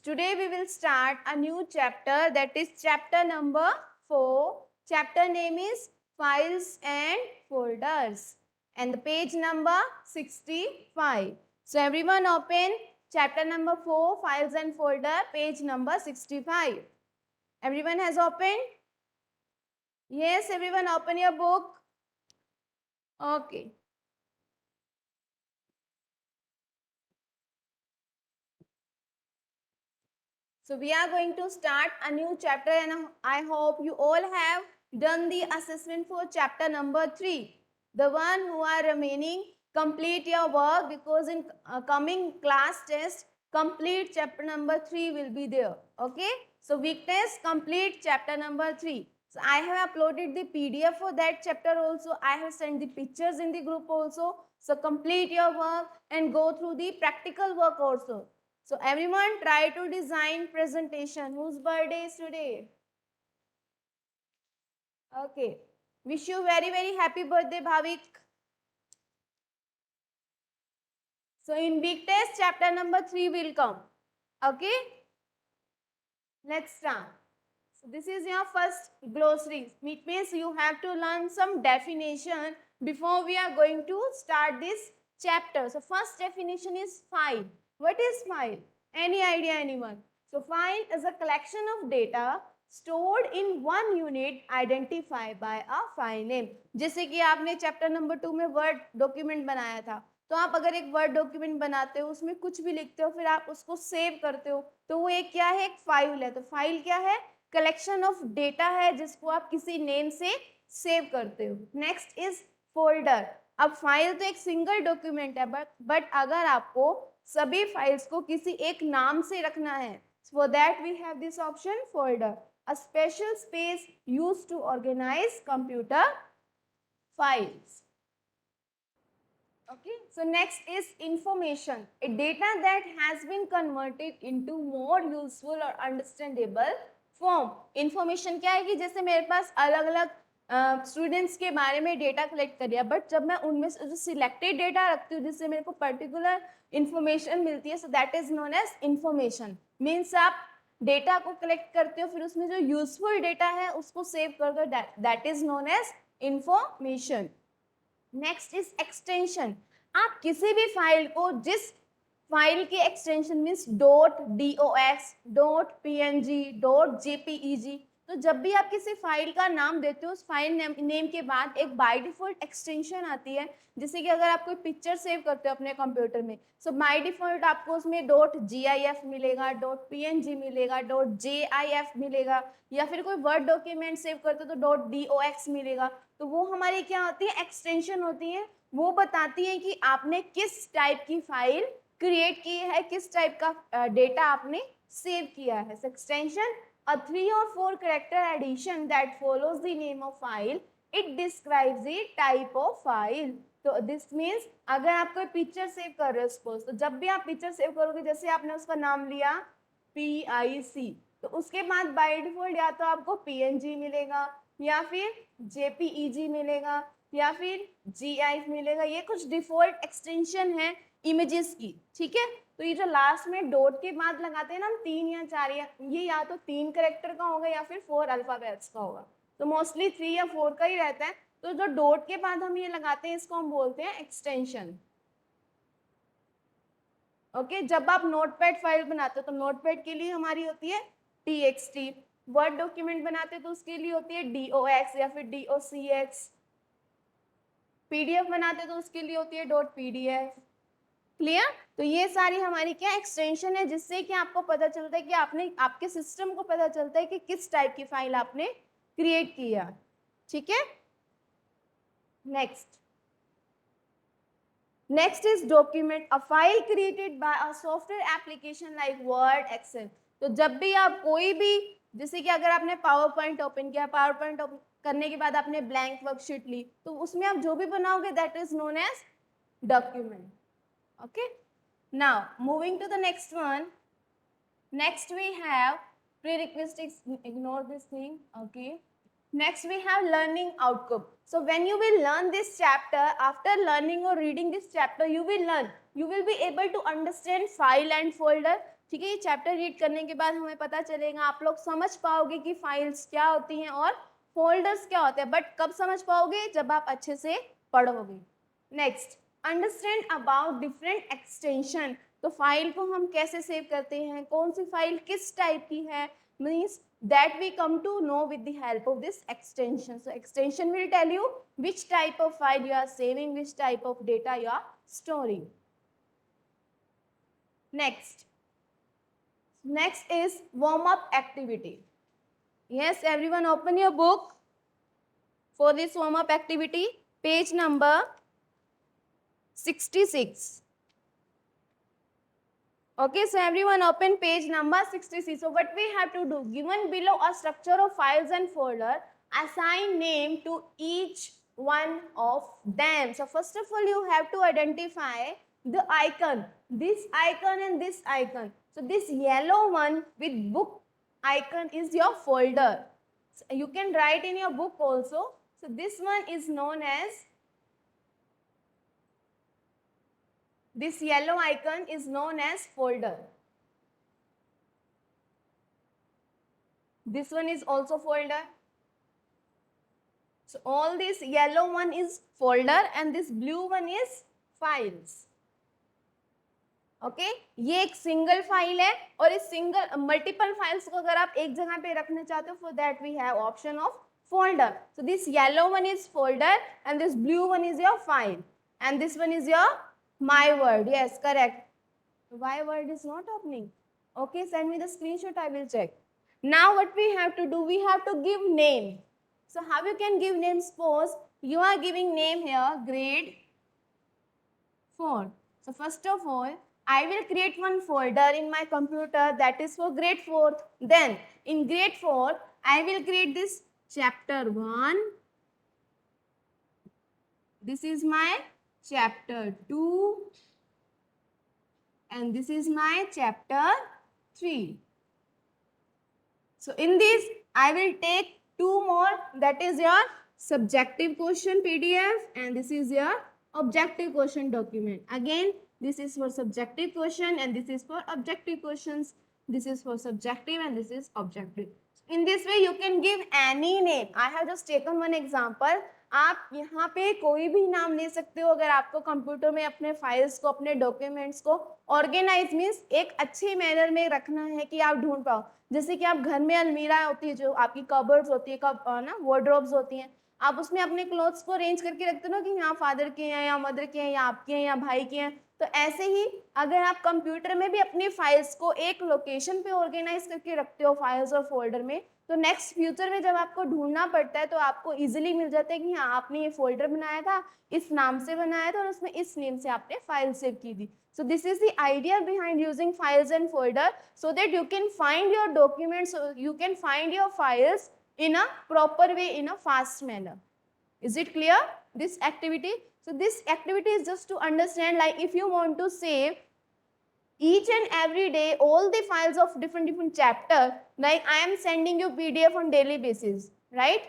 Today we will start a new chapter, that is chapter number 4. Chapter name is Files and Folders and the page number 65. So everyone open chapter number 4, Files and Folder, page number 65. Everyone has opened? Yes, everyone open your book. Okay. So we are going to start a new chapter and I hope you all have done the assessment for chapter number 3. The one who are remaining, complete your work because in coming class test, complete chapter number 3 will be there. Okay. So week test, complete chapter number 3. So I have uploaded the PDF for that chapter also. I have sent the pictures in the group also. So complete your work and go through the practical work also. So everyone try to design presentation. Whose birthday is today? Okay. Wish you very happy birthday, Bhavik. So in week test, chapter number 3 will come. Okay. Let's start. So this is your first glossary. It means you have to learn some definition before we are going to start this chapter. So first definition is file. What is file? Any idea, anyone? So file is a collection of data stored in one unit identified by a file name. जैसे कि आपने chapter number 2 में word document बनाया था, तो आप अगर एक वर्ड डॉक्यूमेंट बनाते हो, उसमें कुछ भी लिखते हो, फिर आप उसको सेव करते हो, तो वो एक क्या है? एक फाइल है. तो फाइल क्या है? कलेक्शन ऑफ डेटा है जिसको आप किसी नेम से सेव करते हो. Next is folder. अब फाइल तो एक सिंगल डॉक्यूमेंट है, बट अगर आपको सभी फाइल्स को किसी एक नाम से रखना है, for that we have this option folder, a special space used to organize computer files. Okay, so next is information, a data that has been converted into more useful or understandable form. Information क्या है कि जैसे मेरे पास अलग अलग students के बारे में डेटा कलेक्ट कर लिया, बट जब मैं उनमें से जो सिलेक्टेड डेटा रखती हूँ जिससे मेरे को पर्टिकुलर इन्फॉर्मेशन मिलती है, so that is known as information. Means आप डेटा को कलेक्ट करते हो, फिर उसमें जो यूजफुल डेटा है उसको सेव कर दो, that is known as information. Next is extension. आप किसी भी फाइल को जिस फाइल की extension means .dox, .png, .jpeg, तो जब भी आप किसी फाइल का नाम देते हो, उस फाइल नेम के बाद एक बाय डिफॉल्ट एक्सटेंशन आती है. जैसे कि अगर आप कोई पिक्चर सेव करते हो अपने कंप्यूटर में, सो बाय डिफॉल्ट आपको उसमें .gif मिलेगा, .png मिलेगा, .jif मिलेगा, या फिर कोई वर्ड डॉक्यूमेंट सेव करते हो तो .dox मिलेगा. तो वो हमारी क्या होती है? एक्सटेंशन होती है. वो बताती है कि आपने किस टाइप की फाइल क्रिएट की है, किस टाइप का डेटा आपने सेव किया है. Extension, a 3 or 4 character addition that follows the name of file. It describes the type of file. तो दिस मीन्स अगर आप कोई पिक्चर सेव कर रहे हो सपोज, तो जब भी आप पिक्चर सेव करोगे, जैसे आपने उसका नाम लिया PIC, तो उसके बाद बाय डिफॉल्ट या तो आपको PNG मिलेगा, या फिर JPEG मिलेगा, या फिर GIF मिलेगा. ये कुछ डिफॉल्ट एक्सटेंशन है इमेजेस की. ठीक है. तो ये जो लास्ट में डॉट के बाद लगाते हैं ना हम 3 या 4, ये या तो 3 करेक्टर का होगा या फिर 4 अल्फाबेट्स का होगा. तो मोस्टली 3 या 4 का ही रहता है. तो जो डॉट के बाद हम ये लगाते हैं, इसको हम बोलते हैं एक्सटेंशन. ओके. जब आप नोटपैड फाइल बनाते हो तो नोटपैड के लिए हमारी होती है TXT. वर्ड डॉक्यूमेंट बनाते हो तो उसके लिए होती है DOX या फिर DOCX. PDF बनाते हो तो उसके लिए होती है .PDF. क्लियर. तो ये सारी हमारी क्या एक्सटेंशन है, जिससे कि आपको पता चलता है कि आपने, आपके सिस्टम को पता चलता है कि किस टाइप की फाइल आपने क्रिएट किया. ठीक है. Next is document, a file created by a software application like word, excel. तो जब भी आप कोई भी, जैसे कि अगर आपने पावर पॉइंट ओपन किया, पावर पॉइंट करने के बाद आपने ब्लैंक वर्कशीट ली, तो उसमें आप जो भी बनाओगे that is known as document. Okay, now moving to the next one. Next we have prerequisites. Ignore this thing. Okay. Next we have learning outcome. So when you will learn this chapter, after learning or reading this chapter, you will learn. You will be able to understand file and folder. ठीक है, ये chapter read करने के बाद हमें पता चलेगा, आप लोग समझ पाओगे कि फाइल्स क्या होती हैं और फोल्डर्स क्या होते हैं, बट कब समझ पाओगे, जब आप अच्छे से पढ़ोगे। Next, understand about different extension. तो फाइल को हम कैसे सेव करते हैं, कौन सी फाइल किस टाइप की है, means that we come to know with the help of this extension. So extension will tell you which type of file you are saving, which type of data you are storing. Next is warm up activity. Yes, everyone open your book for this warm up activity, page number 66. Okay, so everyone open page number 66. So what we have to do, given below a structure of files and folder, assign name to each one of them. So first of all, you have to identify the icon, this icon and this icon. So this yellow one with book icon is your folder. So you can write in your book also. So this one is known as, this yellow icon is known as folder. This one is also folder. So all this yellow one is folder and this blue one is files. Okay ये एक single file है और इस single multiple files को अगर आप एक जगह पे रखना चाहते हो, for that we have option of folder. So this yellow one is folder and this blue one is your file and this one is your my word. Yes, correct. Why word is not opening? Okay, send me the screenshot, I will check. Now what we have to do, we have to give name. So how you can give name? Suppose you are giving name here grade 4. So first of all, I will create one folder in my computer that is for grade 4th. Then in grade 4, I will create this chapter 1. This is my chapter 2. And this is my chapter 3. So in this, I will take two more, that is your subjective question PDF and this is your objective question document. Again, this is for subjective question and this is for objective questions. This is for subjective and this is objective. In this way, you can give any name. I have just taken one example. आप यहाँ पे कोई भी नाम ले सकते हो अगर आपको कंप्यूटर में अपने फाइल्स को, अपने डॉक्यूमेंट्स को ऑर्गेनाइज मीन्स एक अच्छे मैनर में रखना है कि आप ढूंढ पाओ। जैसे कि आप घर में अलमीरा होती है, जो आपकी कबर्ड्स होती है, ना वार्डरोब्स होती हैं, आप उसमें अपने क्लोथ्स को अरेंज करके रखते हो ना कि यहाँ फादर के हैं या मदर के हैं या आपके हैं या भाई के हैं। तो ऐसे ही अगर आप कंप्यूटर में भी अपनी फाइल्स को एक लोकेशन पे ऑर्गेनाइज करके रखते हो फाइल्स और फोल्डर में, तो नेक्स्ट फ्यूचर में जब आपको ढूंढना पड़ता है तो आपको इजीली मिल जाता है कि हाँ आपने ये फोल्डर बनाया था, इस नाम से बनाया था और उसमें इस नेम से आपने फाइल सेव की थी। So this is the idea behind using files and folder, so that you can find your documents, you can find your files in a proper way, in a fast manner. Is it clear, this activity? So this activity is just to understand, like if you want to save each and every day all the files of different chapter, like I am sending you PDF on daily basis, right?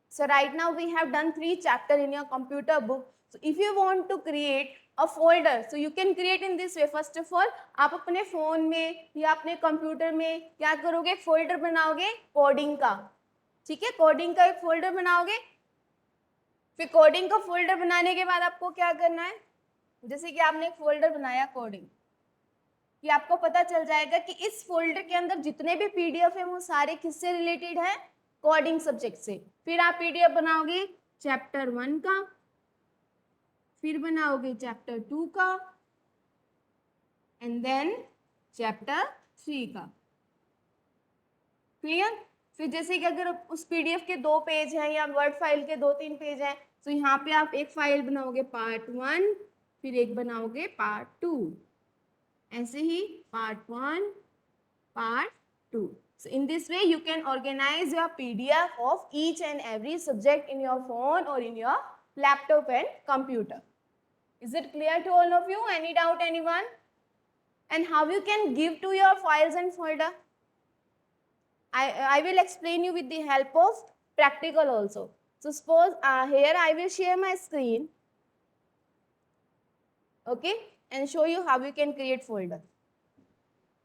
So right now we have done 3 chapter in your computer book. So if you want to create a folder, so you can create in this way. First of all, आप अपने phone में या अपने computer में क्या करोगे, folder बनाओगे coding का, ठीक है, कोडिंग का एक फोल्डर बनाओगे। फिर कोडिंग का फोल्डर बनाने के बाद आपको क्या करना है, जैसे कि आपने एक फोल्डर बनाया कोडिंग, कि आपको पता चल जाएगा कि इस फोल्डर के अंदर जितने भी PDF है वो सारे किससे रिलेटेड है, कोडिंग सब्जेक्ट से। फिर आप PDF बनाओगे चैप्टर 1 का, फिर बनाओगे चैप्टर 2 का एंड देन चैप्टर 3 का। क्लियर? फिर जैसे कि अगर उस PDF के 2 पेज हैं या वर्ड फाइल के 2-3 पेज हैं, तो यहाँ पे आप एक फाइल बनाओगे पार्ट 1, फिर एक बनाओगे पार्ट 2, ऐसे ही part 1, part 2. So in this way you can organize your PDF of each and every subject in your phone or in your laptop and computer. Is it clear to all of you? Any doubt, anyone? And how you can give to your files and folder? I will explain you with the help of practical also. So suppose here I will share my screen, okay, and show you how you can create folder.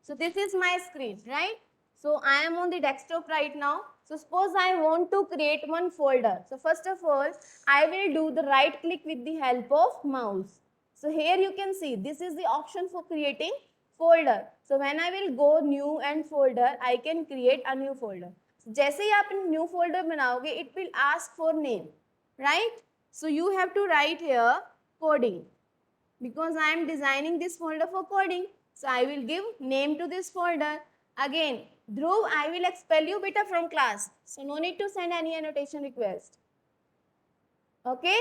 So this is my screen, right? So I am on the desktop right now. So suppose I want to create one folder. So first of all, I will do the right click with the help of mouse. So here you can see this is the option for creating folder. So when I will go new and folder, I can create a new folder. जैसे ही आप new folder बनाओगे, it will ask for name, right? So you have to write here coding, because I am designing this folder for coding. So I will give name to this folder. Again, Dhruv, I will expel you beta from class. So no need to send any annotation request. Okay?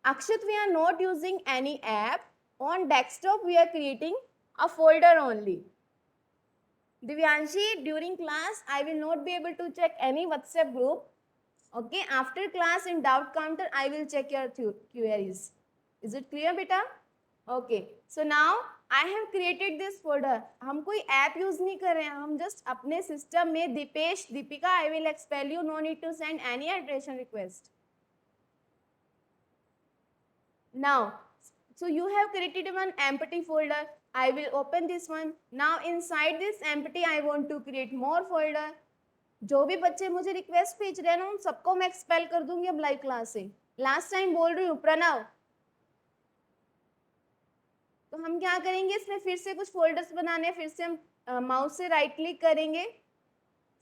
Akshit, we are not using any app. On desktop, we are creating a folder only. Divyanshi, during class, I will not be able to check any WhatsApp group. Okay? After class, in doubt counter, I will check your queries. Is it clear, beta? Okay, so now I have created this folder. हम कोई app use नहीं कर रहे हैं, हम just अपने system में Dipesh Deepika I will expel you, no need to send any iteration request. Now, so you have created one empty folder. I will open this one. Now inside this empty I want to create more folder. जो भी बच्चे मुझे request भेज रहे हैं ना, उन सबको मैं एक्सपेल कर दूंगी अब लाइव क्लास से. लास्ट टाइम बोल रही हूँ प्रणव. तो हम क्या करेंगे, इसमें फिर से कुछ फोल्डर्स बनाने हैं. फिर से हम माउस से राइट क्लिक करेंगे,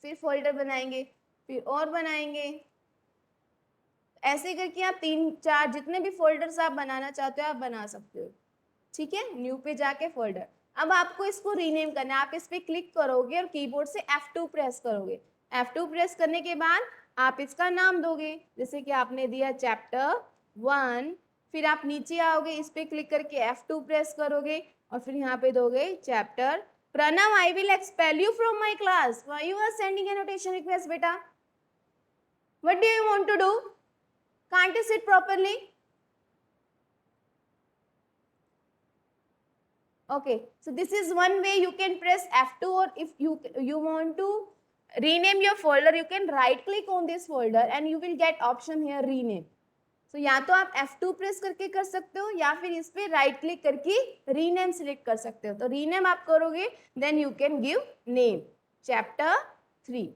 फिर फोल्डर बनाएंगे, फिर और बनाएंगे. ऐसे करके आप 3-4 जितने भी फोल्डर्स आप बनाना चाहते हो आप बना सकते हो. ठीक है, न्यू पे जाके फोल्डर. अब आपको इसको रीनेम करना है. आप इस पे क्लिक करोगे और कीबोर्ड से F2 प्रेस करोगे. F2 प्रेस करने के बाद आप इसका नाम दोगे. जैसे कि आपने दिया चैप्टर 1. फिर आप नीचे आओगे, इस पे क्लिक करके F2 प्रेस करोगे और फिर यहाँ पे दोगे chapter. Pranav, I will expel you from my class. Why you are sending annotation request बेटा? What do you want to do? Can't you sit properly? Okay, so this is one way you can press F2, or if you want to rename your folder, you can right click on this folder and you will get option here rename. So या तो आप F2 press करके कर सकते हो या फिर इस पे राइट क्लिक करके रीनेम सिलेक्ट कर सकते हो. तो रीनेम आप करोगे, then you can give name chapter 3.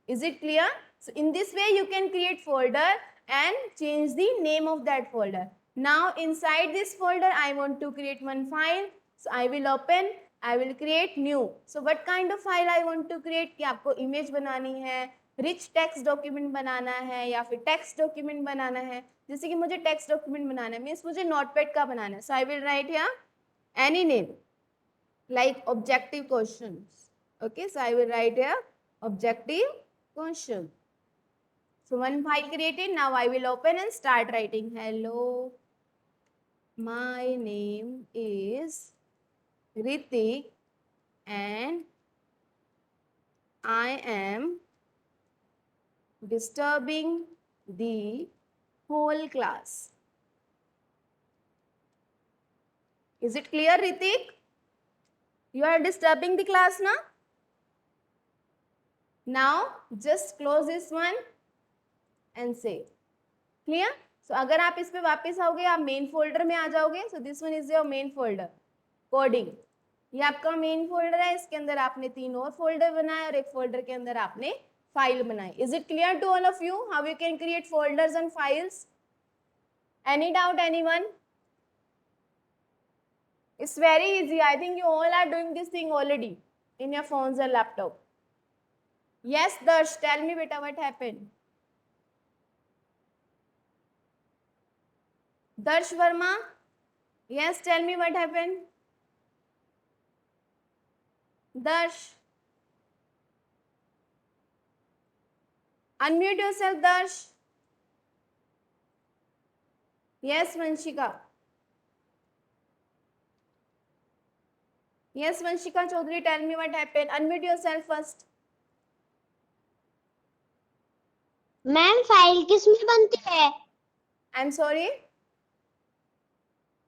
Is it clear? So in this way you can create folder and change the name of that folder. Now inside this folder I want to create one file. So I will open, I will create new. So what kind of file I want to create? कि आपको image बनानी है, rich text document बनाना है या फिर text document बनाना है. जैसे कि मुझे text document बनाना है, मीन्स मुझे notepad का बनाना है. So I will write here any name like objective questions. Okay, so I will write here objective question. So one file created. Now I will open and start writing. Hello, my name is Ritik and I am disturbing the whole class. Is it clear, Ritik? You are disturbing the class now? Now just close this one and save. Clear? So अगर आप इस पे वापस आओगे, आप main folder में आ जाओगे. So this one is your main folder, coding. ये आपका मेन फोल्डर है. इसके अंदर आपने 3 और फोल्डर बनाए और एक फोल्डर के अंदर आपने फाइल बनाई. Is it clear to all of you how you can create folders and files? Any doubt, anyone? It's very easy. I think you all are doing this thing already in your phones or laptop. Yes, Darsh, tell me beta what happened. Darsh Verma, yes, tell me what happened. Darsh, unmute yourself, Darsh. Yes, Vanshika. Yes, Vanshika Chaudhary, tell me what happened. Unmute yourself first. Ma'am file किसमें बनती है? I'm sorry.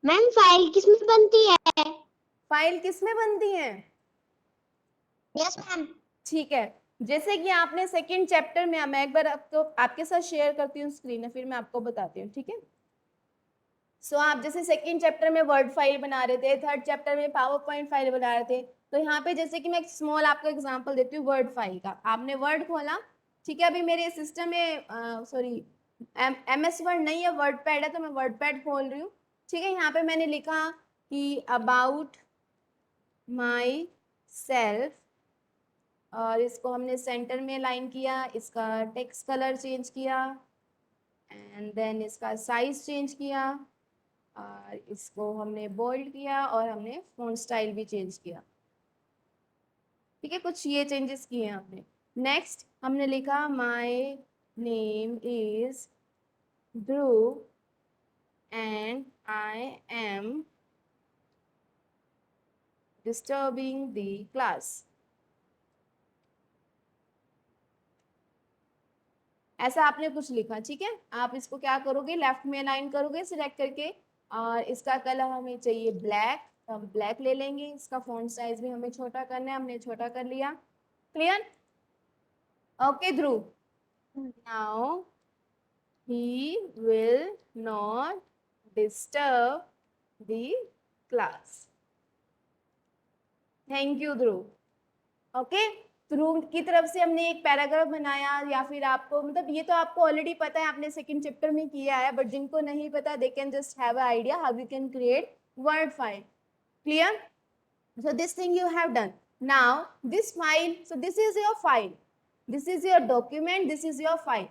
Ma'am file किसमें बनती है? File किसमें बनती है? Yes ma'am. ठीक है, जैसे कि आपने सेकंड चैप्टर में, मैं एक बार आपके साथ शेयर करती हूँ स्क्रीन, फिर मैं आपको बताती हूँ. ठीक है, सो आप जैसे सेकंड चैप्टर में वर्ड फाइल बना रहे थे, थर्ड चैप्टर में पावर पॉइंट फाइल बना रहे थे. तो यहाँ पे जैसे कि मैं एक स्मॉल आपको एग्जांपल देती हूँ वर्ड फाइल का। आपने वर्ड खोला, ठीक है, अभी मेरे सिस्टम में सॉरी MS वर्ड नहीं है, वर्ड पैड है, तो मैं वर्ड पैड खोल रही हूँ। ठीक है, यहाँ पे मैंने लिखा कि अबाउट माई सेल्फ, और इसको हमने सेंटर में लाइन किया, इसका टेक्स्ट कलर चेंज किया, एंड देन इसका साइज चेंज किया, और इसको हमने बोल्ड किया, और हमने फॉन्ट स्टाइल भी चेंज किया। ठीक है, कुछ ये चेंजेस किए हैं आपने। नेक्स्ट हमने लिखा my name is Dhruv and I am disturbing the class. ऐसा आपने कुछ लिखा, ठीक है। आप इसको क्या करोगे, लेफ्ट में अलाइन करोगे सिलेक्ट करके, और इसका कलर हमें चाहिए ब्लैक, तो हम ब्लैक ले लेंगे। इसका फॉन्ट साइज भी हमें छोटा करना है, हमने छोटा कर लिया। Clear? Okay Dhruv, now he will not disturb the class. Thank you Dhruv. Okay, Dhruv की तरफ से हमने एक पैराग्राफ बनाया, या फिर आपको मतलब ये तो आपको ऑलरेडी पता है, आपने सेकंड चैप्टर में किया है, बट जिनको नहीं पता they can just have a idea how you can create word file. Clear? So this thing you have done. Now this file, so this is your file, this is your document, this is your file.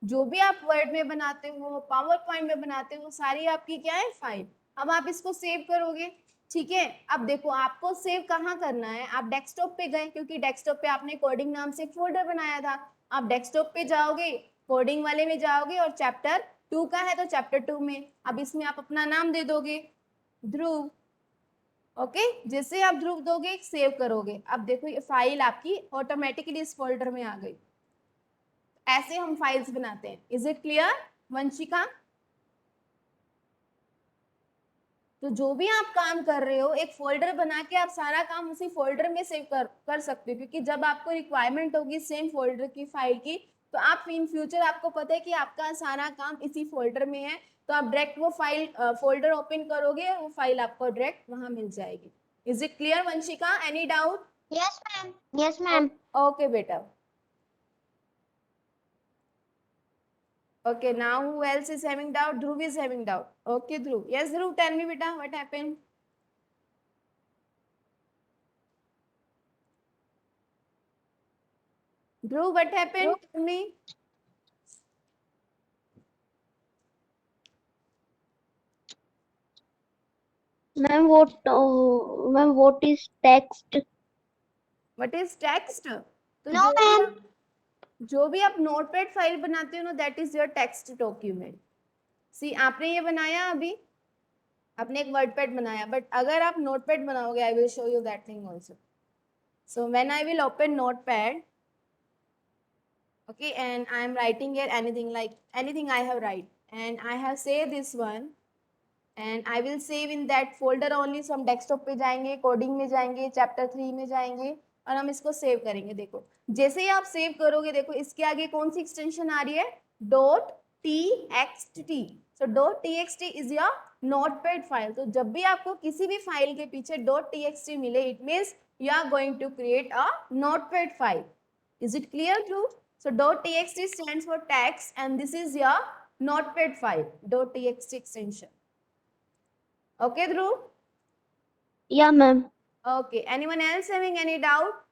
जो भी आप word में बनाते हो, power point में बनाते हो, सारी आपकी क्या है, फाइल। अब आप इसको सेव करोगे, ठीक है। अब देखो आपको सेव कहाँ करना है, आप डेस्कटॉप पे गए, क्योंकि डेस्कटॉप पे आपने कोडिंग नाम से एक फोल्डर बनाया था। आप डेस्कटॉप पे जाओगे, कोडिंग वाले में जाओगे, और चैप्टर 2 का है तो चैप्टर 2 में, अब इसमें आप अपना नाम दे दोगे ध्रुव। ओके, जैसे आप ध्रुव दोगे सेव करोगे, अब देखो ये फाइल आपकी ऑटोमेटिकली इस फोल्डर में आ गई। ऐसे हम फाइल्स बनाते हैं। Is it clear Vanshika? तो जो भी आप काम कर रहे हो, एक फोल्डर बना के आप सारा काम उसी फोल्डर में सेव कर सकते हो, क्योंकि जब आपको रिक्वायरमेंट होगी सेम फोल्डर की फाइल की, तो आप इन फ्यूचर आपको पता है कि आपका सारा काम इसी फोल्डर में है, तो आप डायरेक्ट वो फाइल फोल्डर ओपन करोगे, वो फाइल आपको डायरेक्ट वहां मिल जाएगी। Is it clear Vanshika? Any doubt? Yes ma'am, yes ma'am. Okay बेटा। Okay, now who else is having doubt? Dhruv is having doubt. Okay, Dhruv. Yes, Dhruv, tell me, beta, what happened? Dhruv, what happened? Tell me. Ma'am what is text? What is text? तो No ma'am. जो भी आप notepad file बनाते हो ना, that is your text document. See आपने ये बनाया, अभी आपने एक वर्डपैड बनाया, बट अगर आप नोटपैड बनाओगे, I will show you that thing also. So when I will open notepad, okay, and I am writing here anything I have write, and I have saved this one, and I will save in that folder only. So हम desktop पे जाएंगे, coding में जाएंगे, chapter 3 में जाएंगे, और हम इसको सेव करेंगे। देखो जैसे ही आप सेव करोगे, देखो इसके आगे कौन सी एक्सटेंशन आ रही है, .txt। So .txt is your notepad file. तो जब भी आपको किसी भी फाइल के पीछे .txt मिले, it means you are going to create a notepad file. Is it clear, Dhruv? So .txt stands for text, and this is your notepad file, .txt extension. Okay, Dhruv? Yeah ma'am. Okay. Anyone else having any doubt?